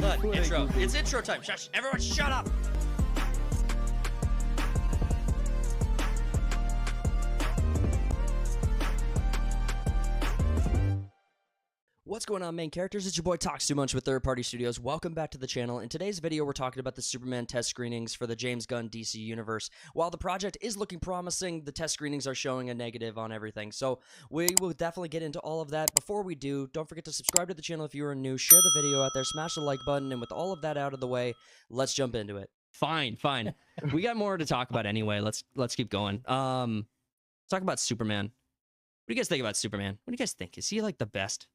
Hold on. Intro. It's intro time. Shush. Everyone shut up. What's going on, main characters? It's your boy Talks Too Much with Third Party Studios. Welcome back to the channel. In today's video, we're talking about the Superman test screenings for the James Gunn DC universe. While the project is looking promising, the test screenings are showing a negative on everything. So we will definitely get into all of that. Before we do, don't forget to subscribe to the channel if you are new. Share the video out there. Smash the like button. And with all of that out of the way, let's jump into it. Fine. We got more to talk about anyway. Let's keep going. Talk about Superman. What do you guys think about Superman? What do you guys think? Is he like the best?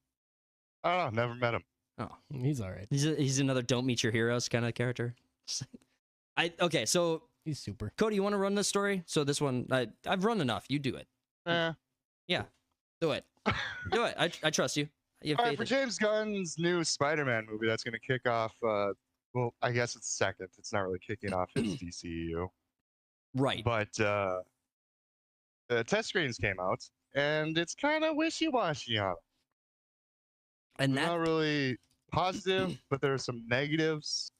Oh, never met him. Oh, he's all right. He's another don't meet your heroes kind of character. Okay, so He's super. Cody, you want to run this story? So this one, I've run enough. You do it. Yeah, do it. Do it. I trust you. You have All right, faith for in- James Gunn's new Spider-Man movie, that's going to kick off. Well, I guess it's second. It's not really kicking off his DCEU, Right. but the test screens came out, and it's kind of wishy-washy on it. And They're that not really positive, but there are some negatives,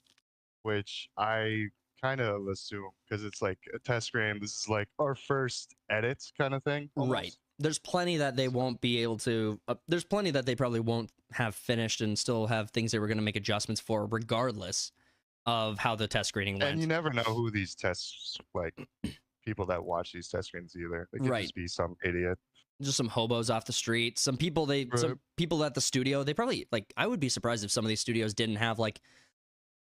which I kind of assume because it's like a test screen. This is like our first edit kind of thing. Almost. right. There's plenty that they won't be able to. There's plenty that they probably won't have finished, and still have things they were going to make adjustments for, regardless of how the test screening went. And you never know who these tests, like people that watch these test screens either. They could Right. just be some idiot. Just some hobos off the street. Some people some people at the studio. They probably I would be surprised if some of these studios didn't have like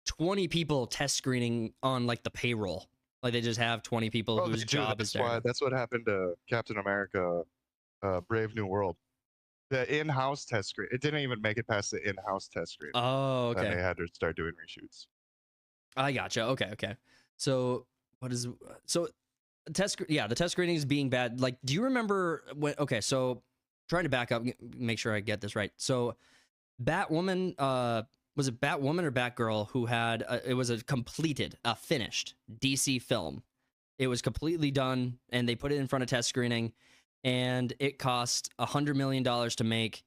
20 people test screening on like the payroll. Like they just have 20 people Oh, whose they do. job is That's why. there. That's what happened to Captain America, Brave New World. The in-house test screen. It didn't even make it past the in-house test screen. Oh, And okay. they had to start doing reshoots. I gotcha. Okay. So the test screenings being bad. Like, do you remember when? Okay, so trying to back up, make sure I get this right. So, Batwoman, was it Batwoman or Batgirl who had it was a finished DC film. It was completely done, and they put it in front of test screening, and it cost $100 million to make.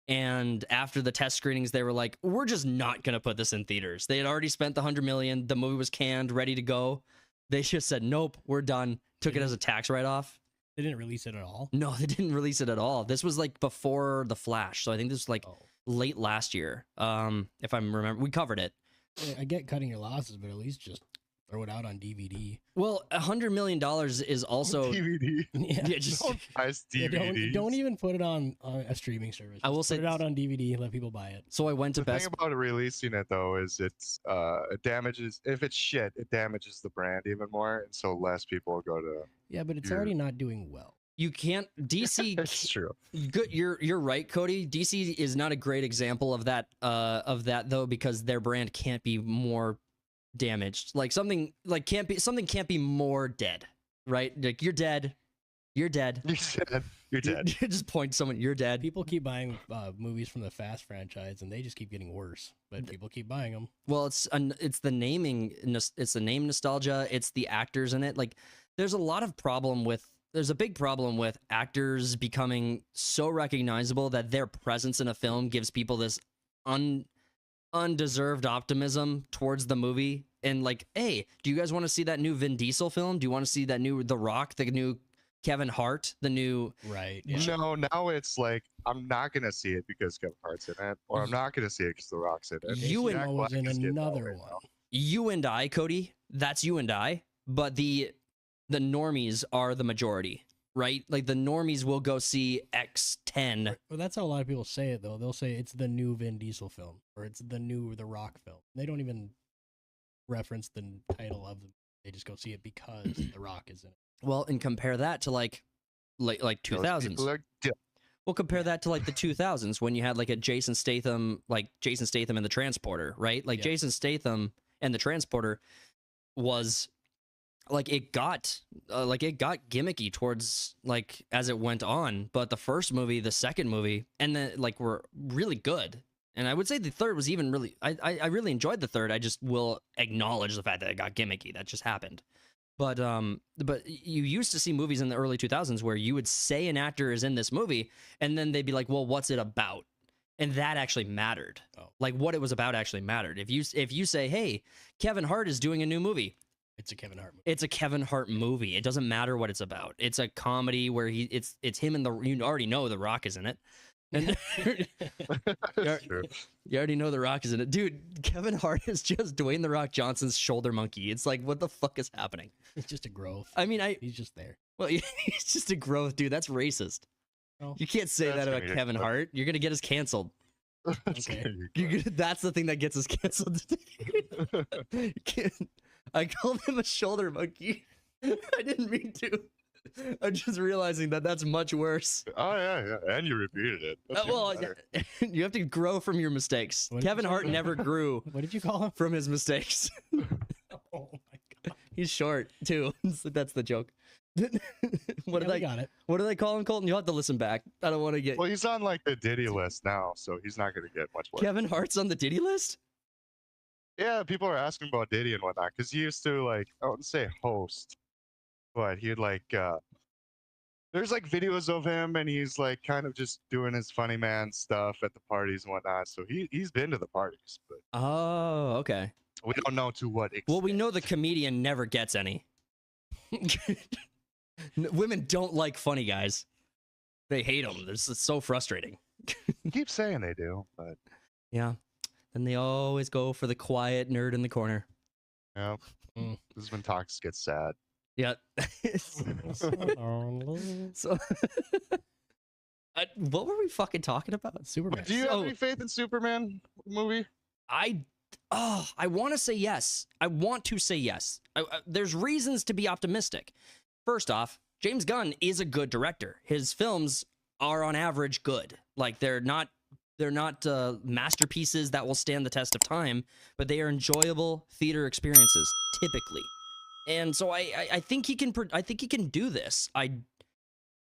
And after the test screenings, they were like, "We're just not gonna put this in theaters." They had already spent the $100 million. The movie was canned, ready to go. They just said, "Nope, we're done." Took it as a tax write-off. They didn't release it at all. No, they didn't release it at all. This was like before The Flash, so I think this was like late last year. If I remember, we covered it. Yeah, I get cutting your losses, but at least just throw it out on DVD. Well, $100 million is also DVD. Yeah, just Don't buy Yeah, DVDs. don't even put it on a streaming service. I will Just say put it out on DVD. Let people buy it. so I went to The Best. thing about releasing it though is it damages. If it's shit, it damages the brand even more, and so less people go to. Yeah, but it's Yeah. already not doing well. You can't DC. It's true. Good, you're right, Cody. DC is not a great example of that though, because their brand can't be more damaged. Like something can't be more dead, right? Like you're dead. You're dead. You're dead. You just point to someone. You're dead. People keep buying movies from the Fast franchise, and they just keep getting worse. But people keep buying them. Well, it's the naming. It's the name nostalgia. It's the actors in it. Like there's a big problem with actors becoming so recognizable that their presence in a film gives people this undeserved optimism towards the movie. And like, hey, do you guys want to see that new Vin Diesel film? Do you want to see that new The Rock, the new Kevin Hart, the new... Right. Yeah. No, now it's like I'm not gonna see it because Kevin Hart's in it, or I'm not gonna see it because The Rock's in it. You and Jack I was Black in is getting out another right one. now. You and I, Cody, that's you and I, but the normies are the majority, right? Like the normies will go see X10. Well, that's how a lot of people say it, though. They'll say it's the new Vin Diesel film, or it's the new The Rock film. They don't even reference the title of them. They just go see it because The Rock is in it. Well, and compare that to like Those 2000s. people are di- Well, compare that to like the 2000s when you had like a Jason Statham and the Transporter, right? Like Yeah. Jason Statham and the Transporter was like it got gimmicky towards like as it went on, but the first movie, the second movie, and then like were really good. And I would say the third was even really I really enjoyed the third. I just will acknowledge the fact that it got gimmicky. That just happened. But you used to see movies in the early 2000s where you would say an actor is in this movie, and then they'd be like, well, what's it about? and that actually mattered. Oh. Like what it was about actually mattered. If you say, hey, Kevin Hart is doing a new movie, It's a Kevin Hart movie. it's a Kevin Hart movie. It doesn't matter what it's about. It's a comedy where it's him and you already know The Rock is in it. And That's true. you already know The Rock is in it. Dude, Kevin Hart is just Dwayne The Rock Johnson's shoulder monkey. It's like, what the fuck is happening? It's just a growth. I mean, He's just there. well, he's just a growth, dude. That's racist. Oh. You can't say That's that gonna about get Kevin clipped. Hart. You're gonna get us canceled. That's Okay. gonna be That's the thing that gets us canceled. You can't- I called him a shoulder monkey. I didn't mean to. I'm just realizing that that's much worse. Oh yeah, and you repeated it. That's even Well, better. you have to grow from your mistakes. What did you Kevin say Hart about- never grew What did you call him? from his mistakes. Oh my god. He's short too. So that's the joke. What did Yeah, I we got it. What did I call him, Colton? You'll have to listen back. I don't want to get Well, he's on like the Diddy list now, so he's not gonna get much work. Kevin Hart's on the Diddy list. Yeah, people are asking about Diddy and whatnot because he used to like I wouldn't say host, but he'd like there's like videos of him and he's like kind of just doing his funny man stuff at the parties and whatnot. So he's been to the parties, but Oh, okay. we don't know to what extent. Well, we know the comedian never gets any. Women don't like funny guys. They hate them. This is so frustrating. keep saying they do, but Yeah. And they always go for the quiet nerd in the corner. yeah, Mm. this is when talks get sad. Yeah. So, what were we fucking talking about? Superman. Do you have So- any faith in Superman movie? I want to say yes. I want to say yes. There's reasons to be optimistic. First off, James Gunn is a good director. His films are on average good. Like they're not masterpieces that will stand the test of time, but they are enjoyable theater experiences typically. And so I think he can do this.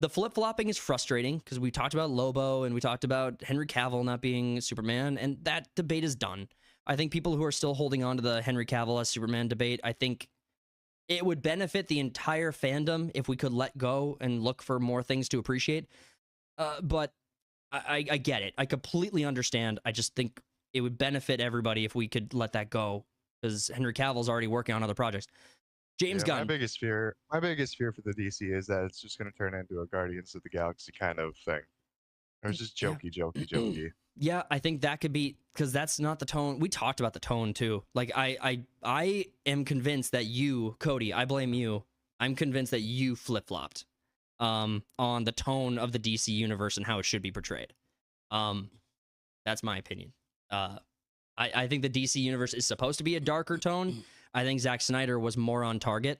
The flip-flopping is frustrating because we talked about Lobo and we talked about Henry Cavill not being Superman, and that debate is done. I think people who are still holding on to the Henry Cavill as Superman debate, I think it would benefit the entire fandom if we could let go and look for more things to appreciate. But I get it. I completely understand. I just think it would benefit everybody if we could let that go because Henry Cavill's already working on other projects. James Yeah, Gunn. My biggest fear for the DC is that it's just going to turn into a Guardians of the Galaxy kind of thing. Or it's just Yeah. jokey. Yeah, I think that could be because that's not the tone. We talked about the tone too. Like I am convinced that you, Cody, I blame you. I'm convinced that you flip-flopped on the tone of the DC universe and how it should be portrayed. That's my opinion. I think the DC universe is supposed to be a darker tone. I think Zack Snyder was more on target.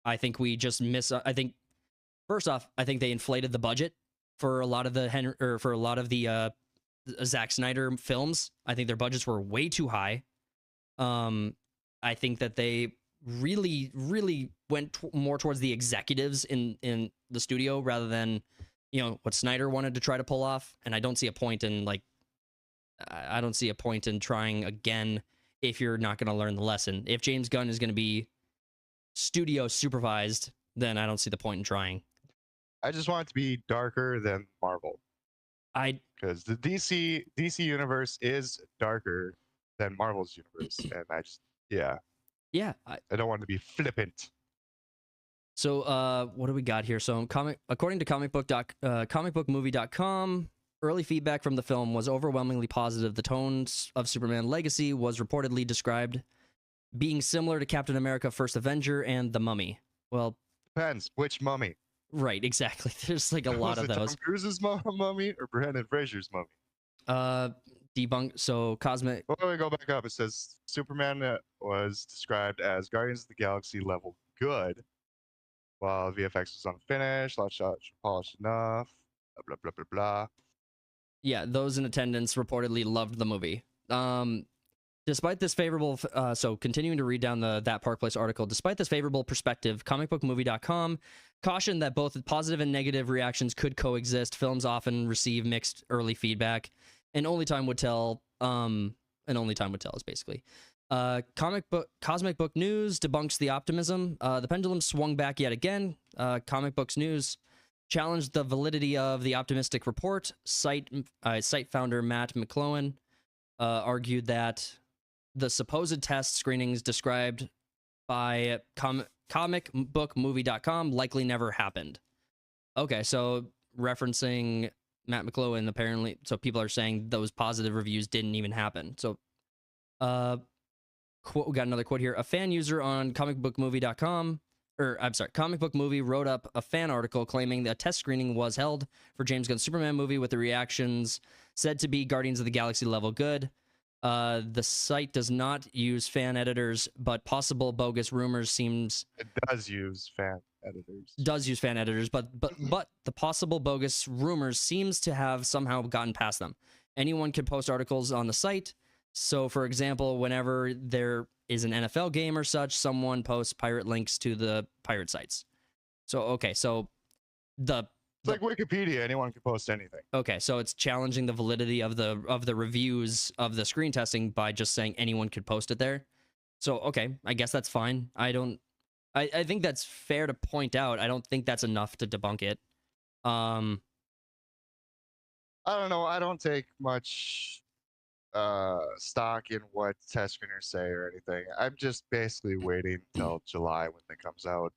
I think we just I think first off, I think they inflated the budget for a lot of the Zack Snyder films. I think their budgets were way too high. I think that they really went more towards the executives in the studio rather than what Snyder wanted to try to pull off. And I don't see a point in trying again if you're not going to learn the lesson. If James Gunn is going to be studio supervised, then I don't see the point in trying. I just want it to be darker than Marvel. Because the DC universe is darker than Marvel's universe, and I don't want to be flippant. So what do we got here? So according to comicbookmovie.com, early feedback from the film was overwhelmingly positive. The tones of Superman Legacy was reportedly described being similar to Captain America: First Avenger and The Mummy. Well, Depends which mummy. right, exactly. There's like a lot Was of it those. Tom Cruise's mummy or Brandon Fraser's mummy? Debunk. So cosmic. Before we go back up, it says Superman was described as Guardians of the Galaxy level good, while VFX was unfinished, last shots were polished enough, blah, blah, blah, blah. Yeah, those in attendance reportedly loved the movie. Despite this favorable, so continuing to read down that Park Place article, despite this favorable perspective, comicbookmovie.com cautioned that both positive and negative reactions could coexist. Films often receive mixed early feedback, and only time would tell. Is basically. Cosmic Book News debunks the optimism. The pendulum swung back yet again. Comic Books News challenged the validity of the optimistic report. Site founder Matt McClowan argued that the supposed test screenings described by comicbookmovie.com likely never happened. Okay, so referencing Matt McClowan, apparently, so people are saying those positive reviews didn't even happen. So, we got another quote here. A fan user on comicbookmovie.com, or I'm sorry, Comic Book Movie wrote up a fan article claiming that a test screening was held for James Gunn's Superman movie with the reactions said to be Guardians of the Galaxy level good. The site does not use fan editors, but possible bogus rumors seems It does use fan editors. does use fan editors, but the possible bogus rumors seems to have somehow gotten past them. Anyone could post articles on the site. So, for example, whenever there is an NFL game or such, someone posts pirate links to the pirate sites. So, okay, so It's like Wikipedia. Anyone can post anything. okay, so it's challenging the validity of the reviews of the screen testing by just saying anyone could post it there. So, okay, I guess that's fine. I think that's fair to point out. I don't think that's enough to debunk it. I don't know. I don't take much stock in what test screeners say or anything. I'm just basically waiting until July when it comes out.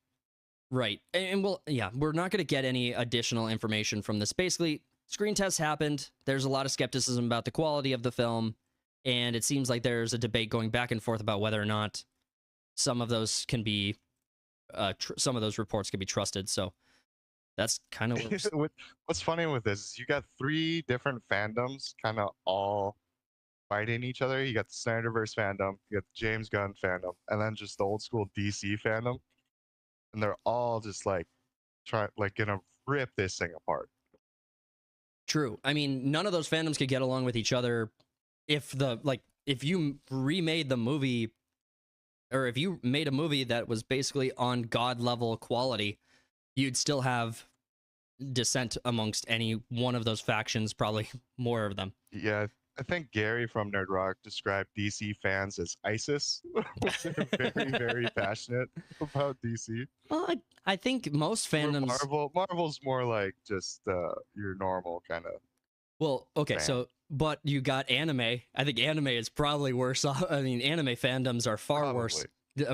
Right. And we're not going to get any additional information from this. Basically, screen tests happened. There's a lot of skepticism about the quality of the film, and it seems like there's a debate going back and forth about whether or not some of those can be some of those reports can be trusted. So that's kind of What's funny with this is you got 3 different fandoms kind of all fighting each other. You got the Snyderverse fandom, you got the James Gunn fandom, and then just the old school DC fandom. And they're all just like gonna rip this thing apart. true. I mean, none of those fandoms could get along with each other if you remade the movie, or if you made a movie that was basically on God level quality, you'd still have dissent amongst any one of those factions, probably more of them. Yeah, I think Gary from Nerd Rock described DC fans as ISIS. They're very, very passionate about DC. Well, I think most Where fandoms. Marvel's more like just your normal kind of. Well, okay, fan. so but you got anime. I think anime is probably worse. I mean, anime fandoms are far worse.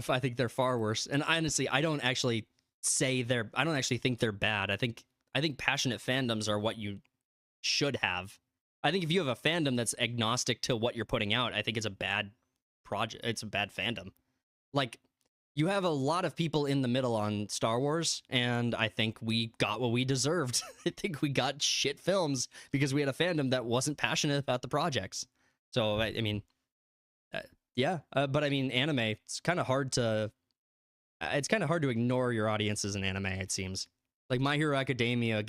I think they're far worse. And honestly, I don't actually think they're bad. I think passionate fandoms are what you should have. I think if you have a fandom that's agnostic to what you're putting out, I think it's a bad project. It's a bad fandom. Like, you have a lot of people in the middle on Star Wars, and I think we got what we deserved. I think we got shit films because we had a fandom that wasn't passionate about the projects. So, I mean, yeah. But I mean, anime, it's kind of hard to ignore your audiences in anime, it seems. Like, My Hero Academia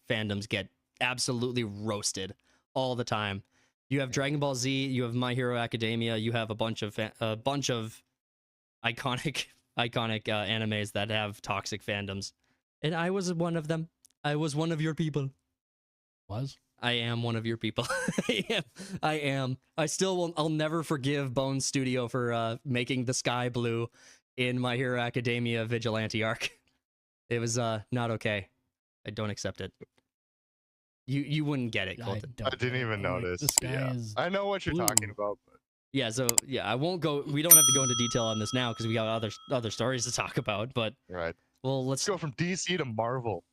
fandoms get absolutely roasted all the time. You have Dragon Ball Z, you have My Hero Academia, you have a bunch of iconic animes that have toxic fandoms, and I was one of them. I was one of your people. I am one of your people. I am. I still will. I'll never forgive Bones Studio for making the sky blue in My Hero Academia Vigilante arc. It was not okay. I don't accept it. You wouldn't get it, Colton. I didn't even notice. The sky is I know what you're blue. talking about, but Yeah, so I won't go. We don't have to go into detail on this now because we got other stories to talk about. But right. well, let's go from DC to Marvel.